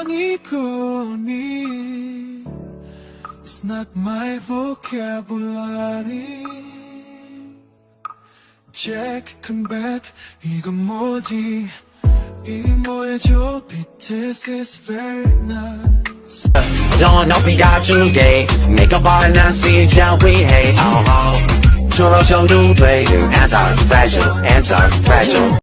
이거니 It's not my vocabulary Jack, come back 이건 뭐지 이 뭐해줘 BTS is very nice don't know be out today make a ball and see shall we hey oh oh 除了修路队 anti fragile